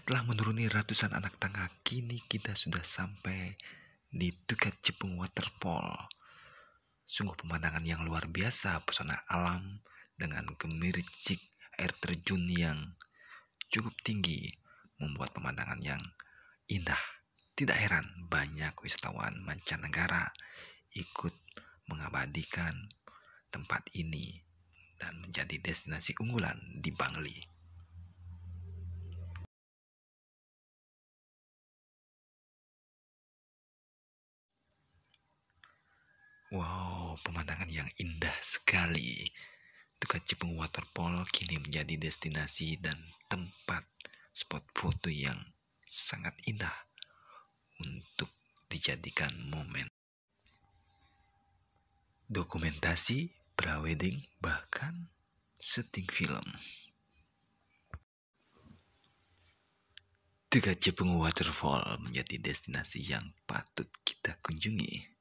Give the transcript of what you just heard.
Setelah menuruni ratusan anak tangga, kini kita sudah sampai di Tukad Cepung Waterfall. Sungguh pemandangan yang luar biasa, pesona alam dengan gemericik air terjun yang cukup tinggi membuat pemandangan yang indah. Tidak heran banyak wisatawan mancanegara ikut mengabadikan tempat ini dan menjadi destinasi unggulan di Bangli. Wow, pemandangan yang indah sekali. Tukad Cepung Waterfall kini menjadi destinasi dan tempat spot foto yang sangat indah untuk dijadikan momen dokumentasi, prawedding, bahkan syuting film. Tukad Cepung Waterfall menjadi destinasi yang patut kita kunjungi.